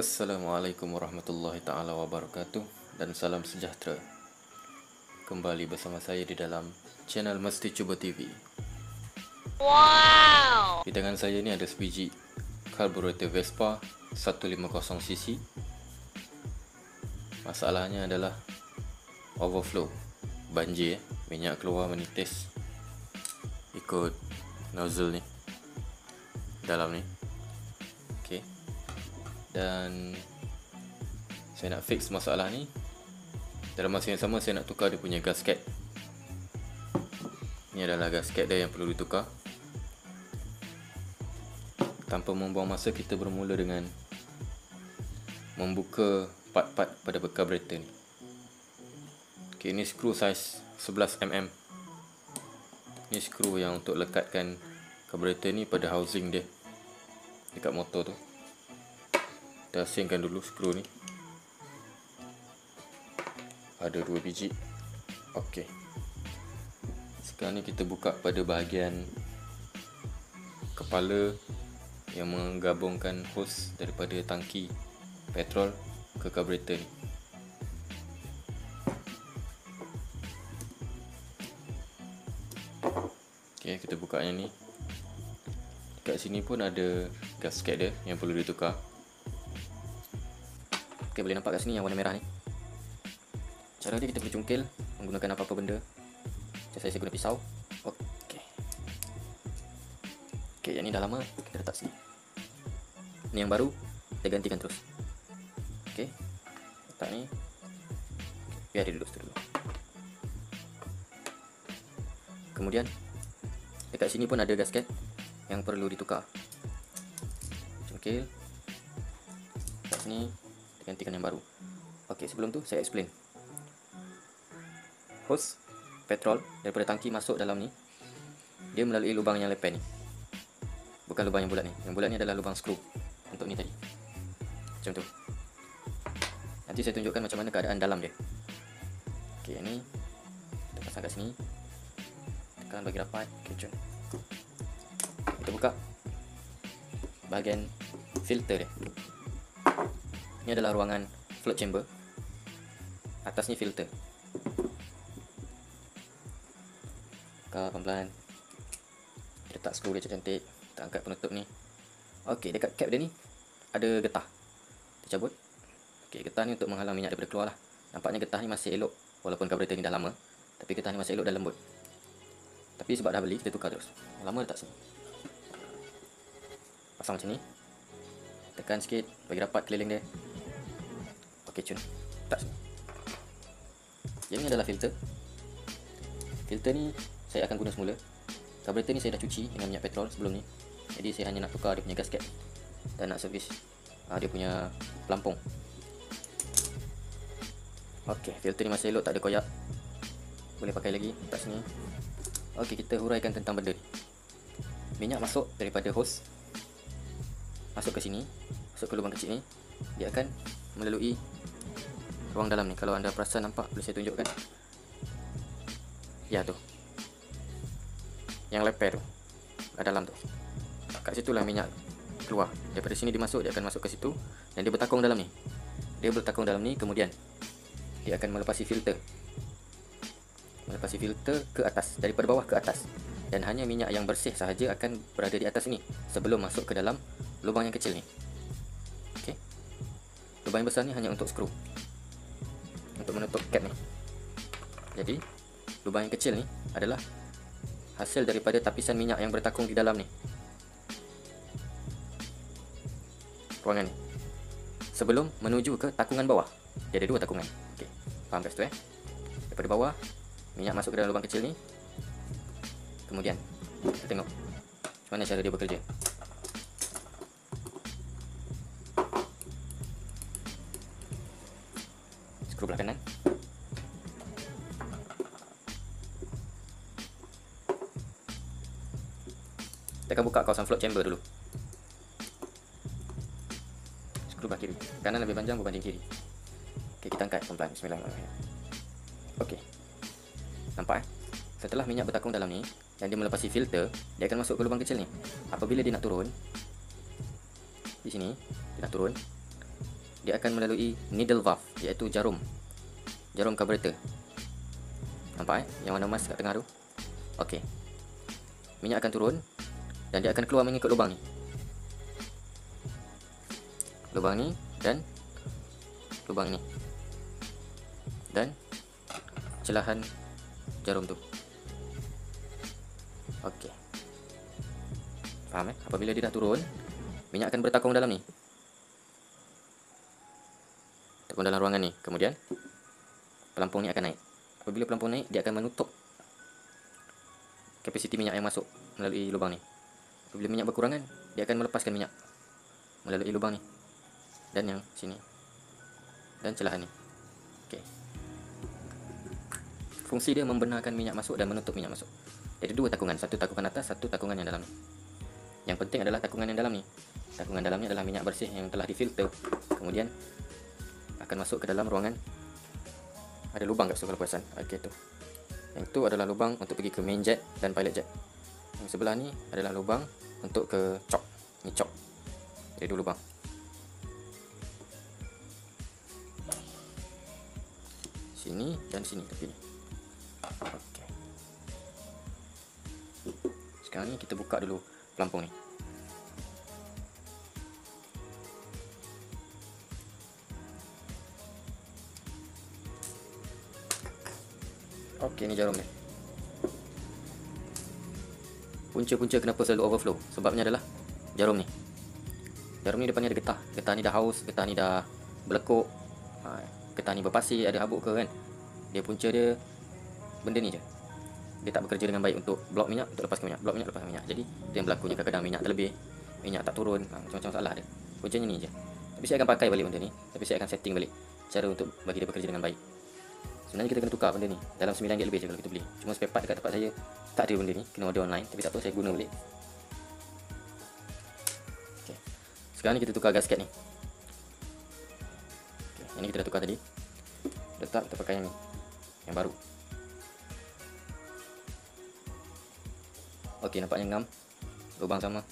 Assalamualaikum warahmatullahi ta'ala wabarakatuh dan salam sejahtera. Kembali bersama saya di dalam channel Mesti Cuba TV. Wow! Di tangan saya ni ada sebiji karburator Vespa 150cc. Masalahnya adalah overflow, banjir, minyak keluar menitis ikut nozzle ni, dalam ni. Okey. Dan saya nak fix masalah ni. Dalam masa yang sama saya nak tukar dia punya gasket. Ini adalah gasket dia yang perlu ditukar. Tanpa membuang masa, kita bermula dengan membuka part-part pada karburator ni. Okey, ini skru saiz 11mm. Ini skru yang untuk lekatkan karburator ni pada housing dia dekat motor tu. Kita asingkan dulu skru ni. Ada 2 biji. Okey. Sekarang ni kita buka pada bahagian kepala yang menggabungkan hos daripada tangki petrol ke karburator ni. Okey, kita bukanya ni. Dekat sini pun ada gasket dia yang perlu ditukar. Okey, boleh nampak kat sini yang warna merah ni. Cara dia, kita boleh cungkil menggunakan apa-apa benda. Macam saya guna pisau. Okey. Okey, yang ni dah lama, kita letak sini. Ni yang baru, kita gantikan terus. Okey. Letak ni. Biar dia duduk situ dulu. Kemudian dekat sini pun ada gasket yang perlu ditukar. Cungkil. Dekat sini gantikan yang baru. Okey, sebelum tu saya explain. Hos petrol daripada tangki masuk dalam ni, dia melalui lubang yang lepen ni. Bukan lubang yang bulat ni. Yang bulat ni adalah lubang skru untuk ni tadi. Macam tu. Nanti saya tunjukkan macam mana keadaan dalam dia. Okey, yang ni kita pasang kat sini. Tekan bagi rapat. Okey, jom. Kita buka bahagian filter dia. Ini adalah ruangan float chamber. Atas ni filter. Buka pelan-pelan. Kita letak skru dia cantik. Kita angkat penutup ni. Okey, dekat cap dia ni ada getah. Kita cabut. Okey, getah ni untuk menghalang minyak daripada keluar lah. Nampaknya getah ni masih elok. Walaupun karburator ni dah lama, tapi getah ni masih elok dan lembut. Tapi sebab dah beli, kita tukar terus. Lama letak sini. Pasang macam ni. Tekan sikit, bagi rapat keliling dia. Okey, cun. Letak sini. Yang ni adalah filter. Filter ni saya akan guna semula. Karburator ni saya dah cuci dengan minyak petrol sebelum ni. Jadi saya hanya nak tukar dia punya gasket dan nak servis dia punya pelampung. Okey, filter ni masih elok, tak ada koyak. Boleh pakai lagi. Letak sini. Okey, kita huraikan tentang benda ni. Minyak masuk daripada hos, masuk ke sini, masuk ke lubang kecil ni. Dia akan melalui ruang dalam ni. Kalau anda perasan, nampak, boleh saya tunjukkan. Ya, tu yang leper tu, kat dalam tu. Kat situlah minyak keluar. Daripada sini dia masuk, dia akan masuk ke situ dan dia bertakung dalam ni. Dia bertakung dalam ni, kemudian dia akan melepasi filter. Melepasi filter ke atas, daripada bawah ke atas. Dan hanya minyak yang bersih sahaja akan berada di atas ni sebelum masuk ke dalam lubang yang kecil ni. Okey. Lubang yang besar ni hanya untuk skru, untuk menutup cap ni. Jadi lubang yang kecil ni adalah hasil daripada tapisan minyak yang bertakung di dalam ni, ruangan ni, sebelum menuju ke takungan bawah. Dia ada 2 takungan. Okey, faham kat situ Daripada bawah minyak masuk ke dalam lubang kecil ni. Kemudian kita tengok macam mana cara dia bekerja. Skru belah kanan. Kita akan buka kawasan float chamber dulu. Skru belah kiri. Kanan lebih panjang berbanding kiri. Okey, kita angkat pelan-pelan. Bismillahirrahmanirrahim. Okey. Nampak Setelah minyak bertakung dalam ni dan dia melepasi filter, dia akan masuk ke lubang kecil ni. Apabila dia nak turun, di sini dia nak turun, dia akan melalui needle valve, iaitu jarum karburator. Nampak yang warna emas kat tengah tu? Okey. Minyak akan turun dan dia akan keluar mengikut lubang ni. Lubang ni dan lubang ni. Dan celahan jarum tu. Okey. Faham Apabila dia dah turun, minyak akan bertakung dalam ni. Takung dalam ruangan ni. Kemudian pelampung ni akan naik. Apabila pelampung naik, dia akan menutup kapasiti minyak yang masuk melalui lubang ni. Apabila minyak berkurangan, dia akan melepaskan minyak melalui lubang ni dan yang sini dan celahan ni. Okey. Fungsi dia membenarkan minyak masuk dan menutup minyak masuk. Jadi dua takungan, satu takungan atas, satu takungan yang dalam ni. Yang penting adalah takungan yang dalam ni. Takungan dalam ni adalah minyak bersih yang telah difilter, kemudian akan masuk ke dalam ruangan. Ada lubang kat situ kalau perasan. Okey tu. Yang tu adalah lubang untuk pergi ke main jet dan pilot jet. Yang sebelah ni adalah lubang untuk ke choke. Ni choke. Jadi dua lubang. Sini dan sini tepi ni. Okey. Sekarang ni kita buka dulu pelampung ni. Okey, ni jarum dia. Punca-punca kenapa selalu overflow? Sebabnya adalah jarum ni. Jarum ni depan ni ada getah. Getah ni dah haus, getah ni dah berlekuk. Getah ni berpasir, ada habuk ke kan? Dia punca dia benda ni je. Dia tak bekerja dengan baik untuk blok minyak, untuk lepaskan minyak. Blok minyak, lepaskan minyak. Jadi itu yang berlaku. Kadang-kadang minyak terlebih, minyak tak turun, macam-macam masalah dia. Puncanya ni je. Tapi saya akan pakai balik benda ni. Tapi saya akan setting balik cara untuk bagi dia bekerja dengan baik. Sebenarnya kita kena tukar benda ni. Dalam RM9 lebih je kalau kita beli. Cuma spare part dekat tempat saya tak ada benda ni, kena order online. Tapi tak apa, saya guna balik. Okay. Sekarang ni kita tukar gasket ni. Okay. Yang ni kita dah tukar tadi. Letak, kita pakai yang ni, yang baru. Okey, nampaknya ngam. Lubang sama.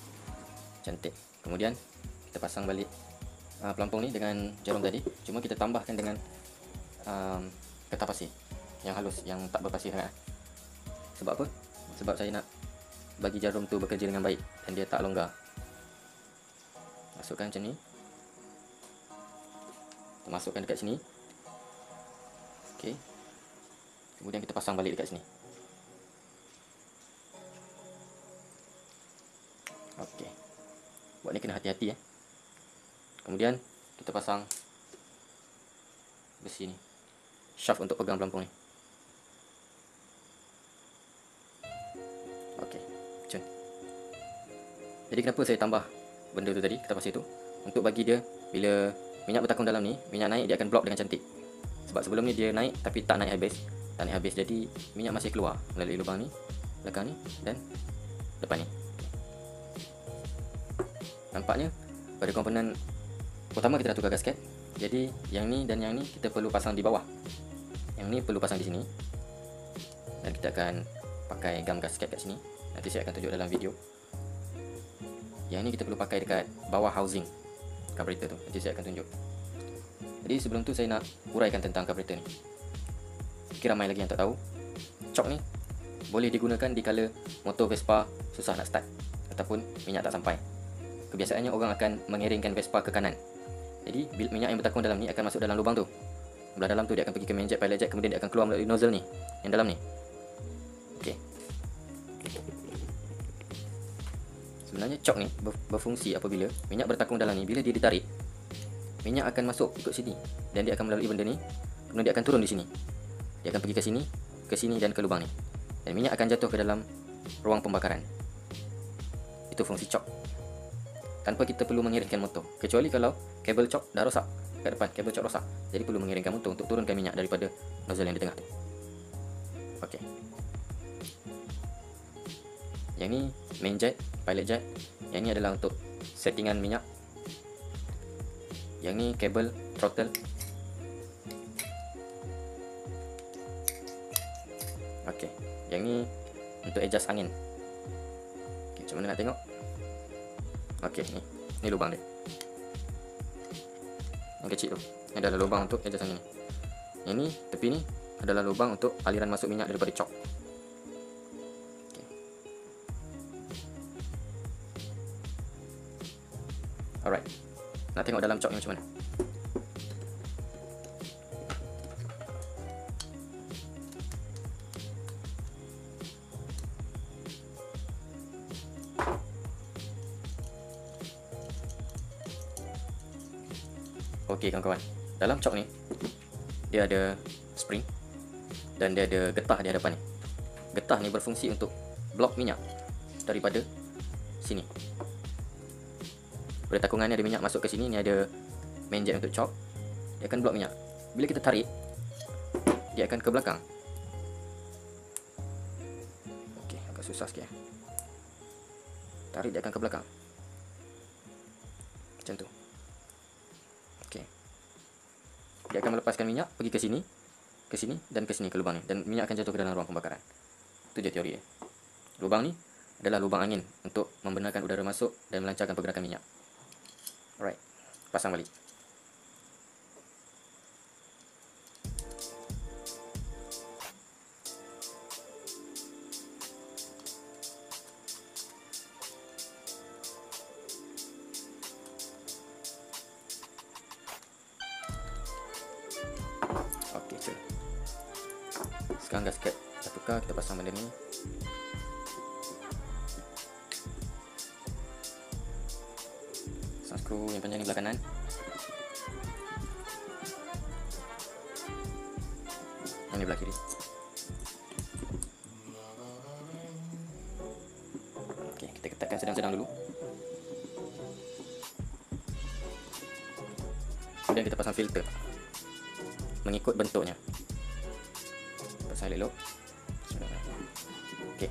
Cantik. Kemudian kita pasang balik pelampung ni dengan jarum tadi. Cuma kita tambahkan dengan getah pasir yang halus, yang tak berpasir sangat. Sebab apa? Sebab saya nak bagi jarum tu bekerja dengan baik dan dia tak longgar. Masukkan macam ni. Kita masukkan dekat sini. Okey. Kemudian kita pasang balik dekat sini. Okey. Buat ni kena hati-hati Kemudian kita pasang besi ni. Shaft untuk pegang pelampung ni. Okey. Macam. Jadi kenapa saya tambah benda tu tadi, getah pasir tu? Untuk bagi dia bila minyak bertakung dalam ni, minyak naik dia akan block dengan cantik. Sebab sebelum ni dia naik tapi tak naik habis. Tak naik habis, jadi minyak masih keluar melalui lubang ni, belakang ni dan depan ni. Nampaknya pada komponen pertama kita dah tukar gasket. Jadi yang ni dan yang ni kita perlu pasang di bawah. Yang ni perlu pasang di sini. Dan kita akan pakai gam gasket kat sini. Nanti saya akan tunjuk dalam video. Yang ni kita perlu pakai dekat bawah housing karburator tu. Nanti saya akan tunjuk. Jadi sebelum tu saya nak uraikan tentang karburator ni. Mungkin ramai lagi yang tak tahu. Choke ni boleh digunakan di kala motor Vespa susah nak start ataupun minyak tak sampai. Kebiasaannya orang akan mengiringkan Vespa ke kanan. Jadi minyak yang bertakung dalam ni akan masuk dalam lubang tu. Belah dalam tu dia akan pergi ke main jet, pilot jet, kemudian dia akan keluar melalui nozzle ni, yang dalam ni. Okey. Sebenarnya choke ni berfungsi apabila minyak bertakung dalam ni, bila dia ditarik, minyak akan masuk ikut sini dan dia akan melalui benda ni, kemudian dia akan turun di sini. Dia akan pergi ke sini dan ke lubang ni. Dan minyak akan jatuh ke dalam ruang pembakaran. Itu fungsi choke. Tanpa kita perlu mengiringkan motor. Kecuali kalau kabel choke dah rosak kat depan, kabel choke rosak. Jadi perlu mengiringkan motor untuk turunkan minyak daripada nozzle yang di tengah tu. Okey. Yang ni main jet, pilot jet. Yang ni adalah untuk settingan minyak. Yang ni kabel throttle. Okey. Yang ni untuk adjust angin. Okey, macam mana nak tengok? Okey, ni lubang dia. yang kecil tu. Ini adalah lubang untuk adjustment ini. Ini tepi ni adalah lubang untuk aliran masuk minyak daripada cok. Okay. Alright. Nak tengok dalam cok ni macam mana. Okey kawan-kawan, dalam cok ni dia ada spring dan dia ada getah di hadapan ni. Getah ni berfungsi untuk blok minyak daripada sini. Pada takungan ni ada minyak masuk ke sini, ni ada main jet untuk cok. Dia akan blok minyak. Bila kita tarik, dia akan ke belakang. Okey, agak susah sikit. Tarik dia akan ke belakang. Macam tu. Okey. Dia akan melepaskan minyak pergi ke sini dan ke sini ke lubang ni, dan minyak akan jatuh ke dalam ruang pembakaran. Itu dia teori dia. Lubang ni adalah lubang angin untuk membenarkan udara masuk dan melancarkan pergerakan minyak. Alright. Pasang balik. Sekarang gasket dah tukar, kita pasang benda ni. Pasang skru yang panjang ni belah kanan. Yang ni belah kiri. Okey, kita ketatkan sedang-sedang dulu. Kemudian kita pasang filter mengikut bentuknya. Pasang elok. Okey.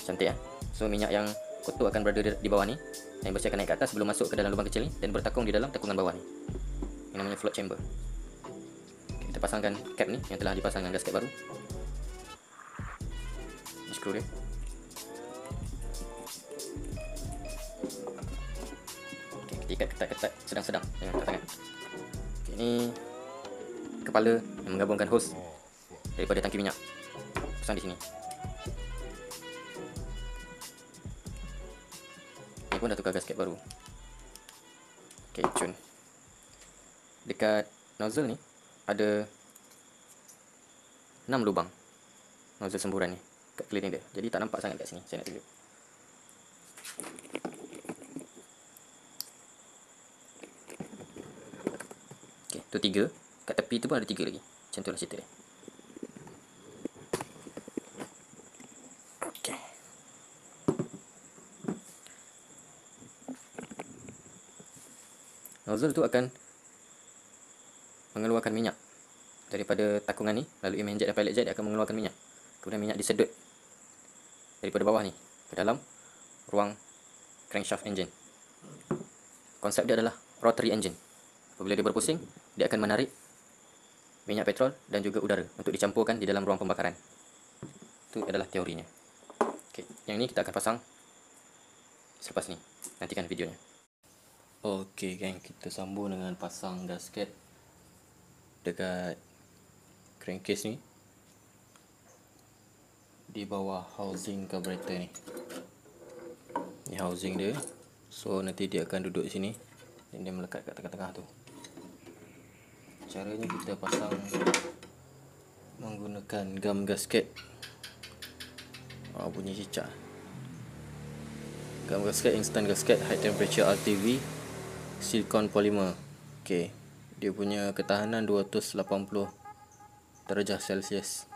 Cantik ya. So minyak yang kotor akan berada di bawah ni, yang bersih akan naik ke atas sebelum masuk ke dalam lubang kecil ni dan bertakung di dalam takungan bawah ni. Ini namanya float chamber. Okay, kita pasangkan cap ni yang telah dipasang dengan gasket baru. Ini skru dia. Okay, kita ikat ketat-ketat sedang-sedang dengan tangan. Okay, ini kepala yang menggabungkan hose daripada tangki minyak. Pasang di sini. Ini pun dah tukar gasket baru. Okey, cun. Dekat nozzle ni ada 6 lubang nozzle semburan ni kat keliling dia. Jadi tak nampak sangat kat sini. Saya nak tunjuk. Okey, tu 3. Kat tepi tu pun ada 3 lagi. Macam tu lah cerita dia. Nozzle tu akan mengeluarkan minyak daripada takungan ni, lalu main jet dan pilot jet dia akan mengeluarkan minyak. Kemudian minyak disedut daripada bawah ni ke dalam ruang crankshaft engine. Konsep dia adalah rotary engine. Apabila dia berpusing, dia akan menarik minyak petrol dan juga udara untuk dicampurkan di dalam ruang pembakaran. Itu adalah teorinya. Okey, yang ini kita akan pasang selepas ni. Nantikan videonya. Okey geng, kita sambung dengan pasang gasket dekat crankcase ni di bawah housing carburetor ni. Ni housing dia. So nanti dia akan duduk di sini dan dia melekat kat tengah-tengah tu. Caranya kita pasang menggunakan gam gasket. Bunyi cicak. Gam gasket instant gasket high temperature RTV silicon polymer. Okey, dia punya ketahanan 280 darjah Celsius.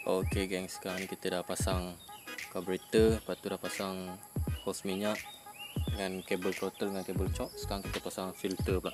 Okey geng, sekarang ni kita dah pasang carburetor, lepas tu dah pasang hose minyak dengan kabel throttle dengan kabel chock. Sekarang kita pasang filter pula.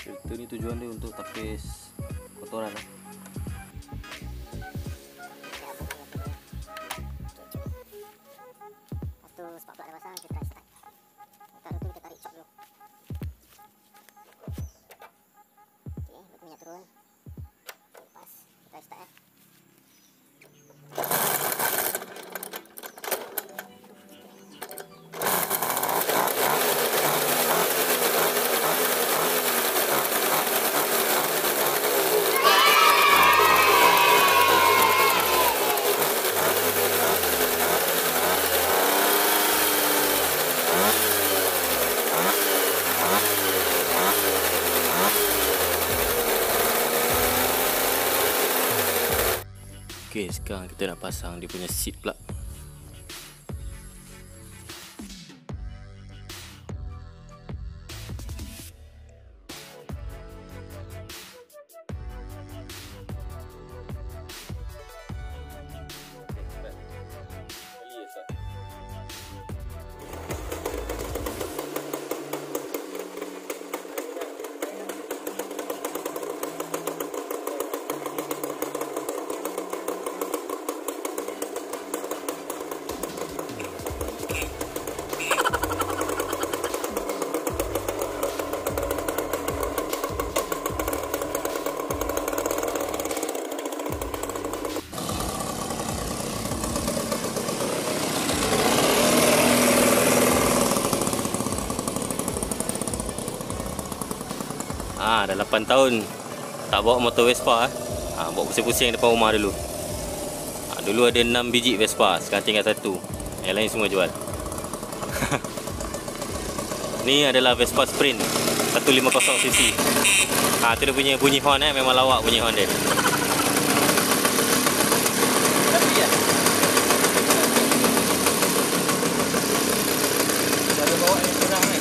Filter ni tujuan dia untuk tapis kotoran lah. Lepas tu spark plug dah pasang, kita try start. Motor tu kita tarik chock dulu. Okey, betul minyak turun. Lepas kita try start . Okey, sekarang kita nak pasang dia punya seat pula. Dah 8 tahun tak bawa motor Vespa. Bawa pusing-pusing depan rumah dulu. Dulu ada 6 biji Vespa, sekarang tinggal 1. Yang lain semua jual. Ni adalah Vespa Sprint 150cc. Tu dia punya bunyi horn memang lawak bunyi horn dia. Cara bawa yang kurang ni.